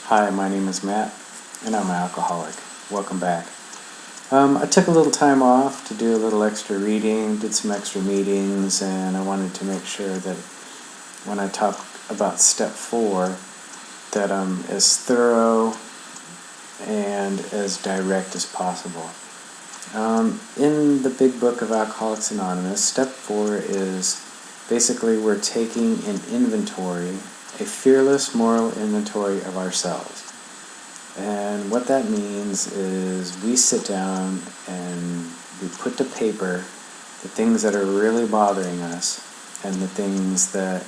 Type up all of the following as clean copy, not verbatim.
Hi, my name is Matt, and I'm an alcoholic. Welcome back. I took a little time off to do a little extra reading, did some extra meetings, and I wanted to make sure that when I talk about step 4, that I'm as thorough and as direct as possible. In the big book of Alcoholics Anonymous, step 4 is basically we're taking an inventory, a fearless moral inventory of ourselves. And what that means is we sit down and we put to paper the things that are really bothering us and the things that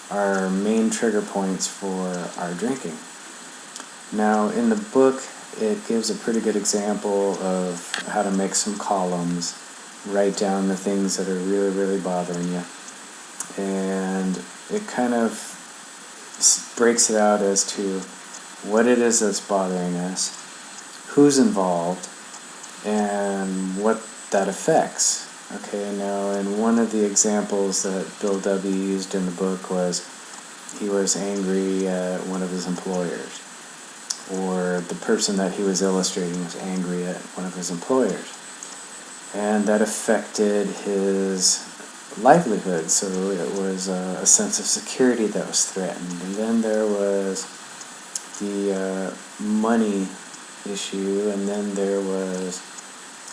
are main trigger points for our drinking. Now, in the book, it gives a pretty good example of how to make some columns, write down the things that are really, really bothering you. And it kind of breaks it out as to what it is that's bothering us, who's involved, and what that affects. Okay, now, and one of the examples that Bill W. used in the book was he was angry at one of his employers, or the person that he was illustrating was angry at one of his employers. And that affected his livelihood, so it was a sense of security that was threatened. And then there was the money issue, and then there was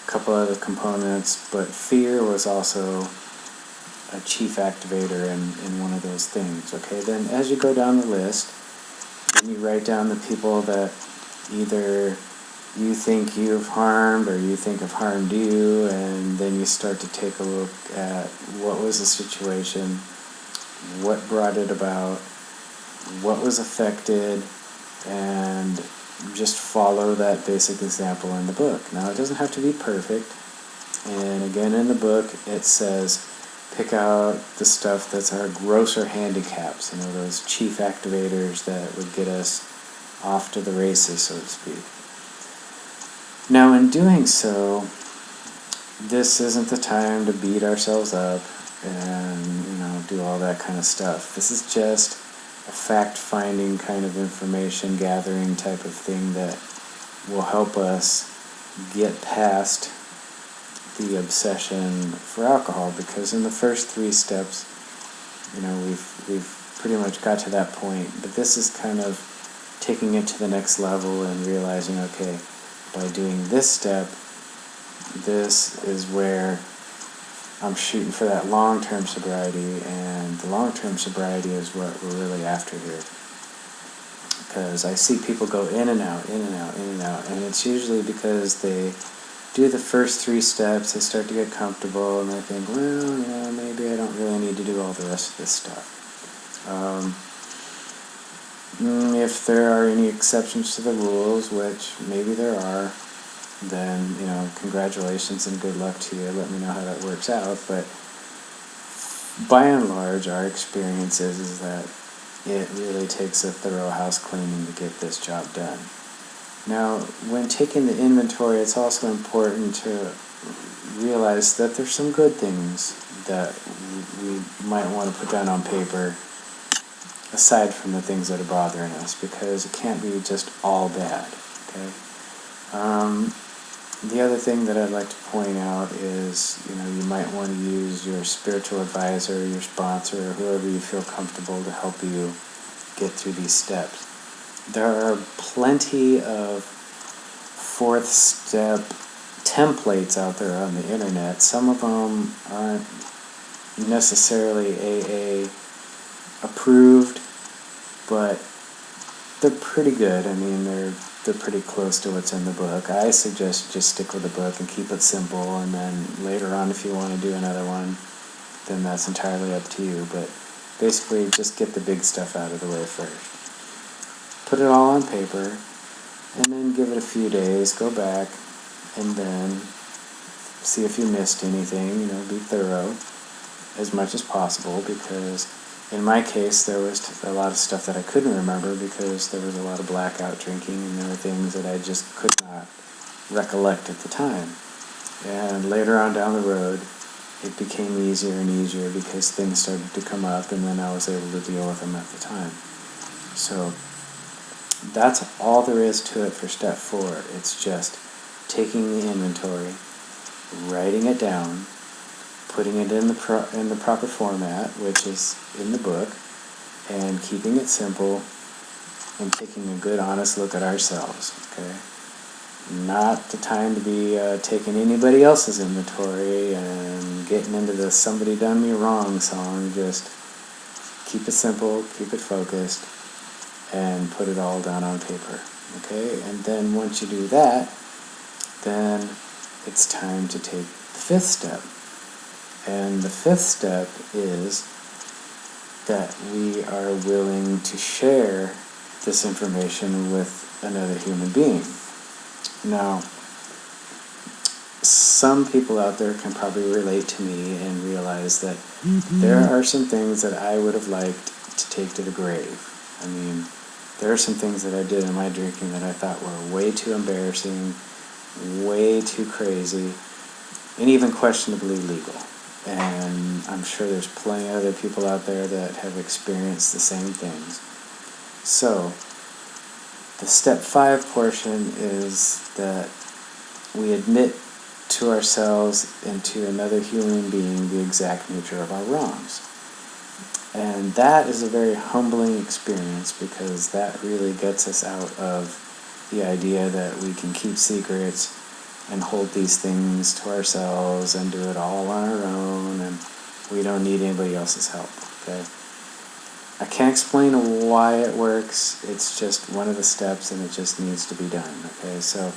a couple other components, but fear was also a chief activator in one of those things. Okay, then as you go down the list, and you write down the people that either you think you've harmed or you think have harmed you, and then you start to take a look at what was the situation, what brought it about, what was affected, and just follow that basic example in the book. Now, it doesn't have to be perfect, and again in the book it says pick out the stuff that's our grosser handicaps, those chief activators that would get us off to the races, so to speak. Now, in doing so, this isn't the time to beat ourselves up and do all that kind of stuff. This is just a fact-finding kind of information gathering type of thing that will help us get past the obsession for alcohol, because in the first 3 steps, we've pretty much got to that point, but this is kind of taking it to the next level and realizing, okay, by doing this step, this is where I'm shooting for that long-term sobriety, and the long-term sobriety is what we're really after here. Because I see people go in and out, in and out, in and out, and it's usually because they do the first 3 steps, they start to get comfortable, and they think, well, maybe I don't really need to do all the rest of this stuff. If there are any exceptions to the rules, which maybe there are, then, congratulations and good luck to you. Let me know how that works out. But by and large, our experience is that it really takes a thorough house cleaning to get this job done. Now, when taking the inventory, it's also important to realize that there's some good things that we might want to put down on paper, aside from the things that are bothering us, because it can't be just all bad. Okay. The other thing that I'd like to point out is, you might want to use your spiritual advisor, your sponsor, or whoever you feel comfortable to help you get through these steps. There are plenty of 4th step templates out there on the internet. Some of them aren't necessarily AA approved, but they're pretty good. They're pretty close to what's in the book. I suggest you just stick with the book and keep it simple, and then later on, if you want to do another one, then that's entirely up to you. But basically, just get the big stuff out of the way first. Put it all on paper, and then give it a few days, go back, and then see if you missed anything. Be thorough as much as possible, because in my case, there was a lot of stuff that I couldn't remember because there was a lot of blackout drinking, and there were things that I just could not recollect at the time. And later on down the road, it became easier and easier because things started to come up, and then I was able to deal with them at the time. So That's all there is to it for step 4. It's just taking the inventory, writing it down, putting it in the proper format, which is in the book, and keeping it simple, and taking a good, honest look at ourselves. Okay, not the time to be taking anybody else's inventory and getting into the "somebody done me wrong" song. Just keep it simple, keep it focused, and put it all down on paper. Okay, and then once you do that, then it's time to take the 5th step. And the 5th step is that we are willing to share this information with another human being. Now, some people out there can probably relate to me and realize that there are some things that I would have liked to take to the grave. I mean, there are some things that I did in my drinking that I thought were way too embarrassing, way too crazy, and even questionably legal. And I'm sure there's plenty of other people out there that have experienced the same things. So, the step 5 portion is that we admit to ourselves and to another human being the exact nature of our wrongs. And that is a very humbling experience, because that really gets us out of the idea that we can keep secrets and hold these things to ourselves and do it all on our own, and we don't need anybody else's help. Okay, I can't explain why it works. It's just one of the steps, and it just needs to be done. Okay, so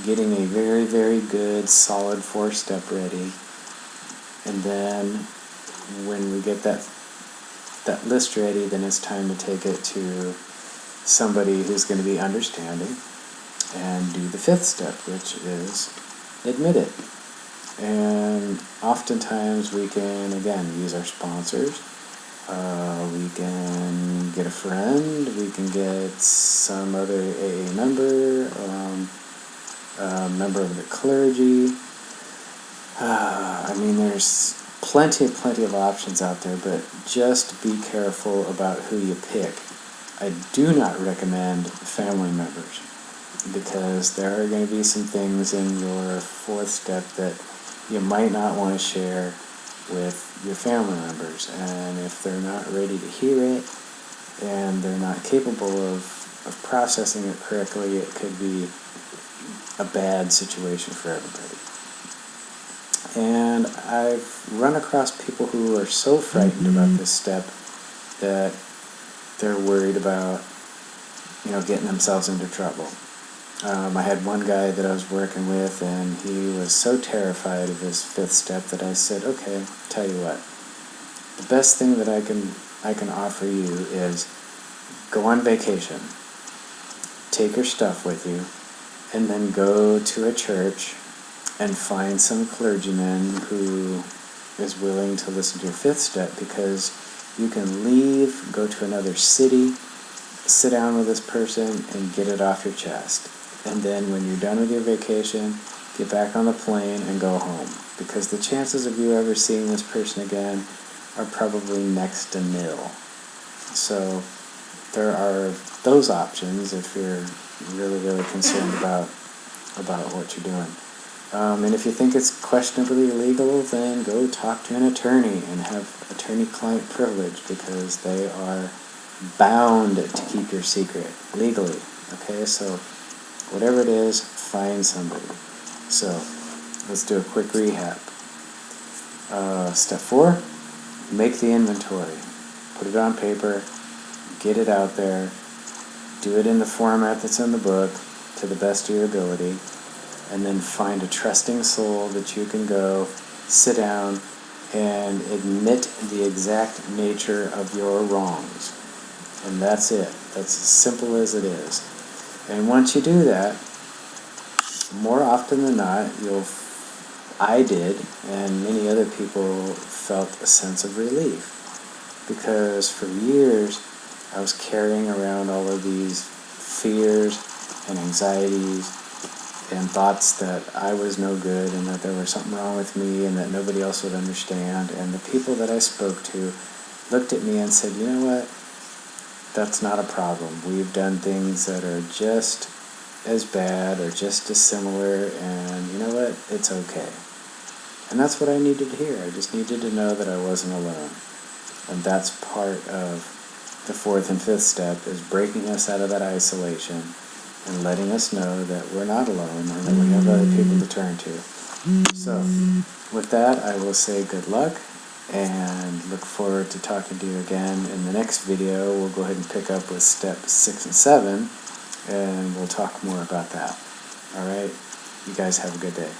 getting a very, very good, solid 4-step ready, and then when we get that list ready, then it's time to take it to somebody who's going to be understanding and do the 5th step, which is admit it. And oftentimes we can, again, use our sponsors. We can get a friend. We can get some other AA member, a member of the clergy. I mean, there's plenty of options out there, but just be careful about who you pick. I do not recommend family members, because there are going to be some things in your 4th step that you might not want to share with your family members. And if they're not ready to hear it, and they're not capable of processing it correctly, it could be a bad situation for everybody. And I've run across people who are so frightened about this step that they're worried about, getting themselves into trouble. I had one guy that I was working with, and he was so terrified of his 5th step that I said, okay, tell you what, the best thing that I can offer you is go on vacation, take your stuff with you, and then go to a church and find some clergyman who is willing to listen to your 5th step, because you can leave, go to another city, sit down with this person, and get it off your chest. And then when you're done with your vacation, get back on the plane and go home, because the chances of you ever seeing this person again are probably next to nil. So there are those options if you're really, really concerned about what you're doing. And if you think it's questionably illegal, then go talk to an attorney and have attorney-client privilege, because they are bound to keep your secret legally. Okay, so whatever it is, find somebody. So let's do a quick recap. Step 4, make the inventory. Put it on paper, get it out there, do it in the format that's in the book to the best of your ability, and then find a trusting soul that you can go sit down and admit the exact nature of your wrongs. And that's it. That's as simple as it is. And once you do that, more often than not, I did, and many other people felt a sense of relief. Because for years, I was carrying around all of these fears and anxieties and thoughts that I was no good, and that there was something wrong with me, and that nobody else would understand. And the people that I spoke to looked at me and said, you know what? that's not a problem. We've done things that are just as bad or just as similar, and you know what? It's okay. And that's what I needed to hear. I just needed to know that I wasn't alone. And that's part of the fourth and fifth step, is breaking us out of that isolation and letting us know that we're not alone and that we have other people to turn to. So, with that, I will say good luck and look forward to talking to you again. In the next video, we'll go ahead and pick up with step 6 and 7, and we'll talk more about that. Alright? You guys have a good day.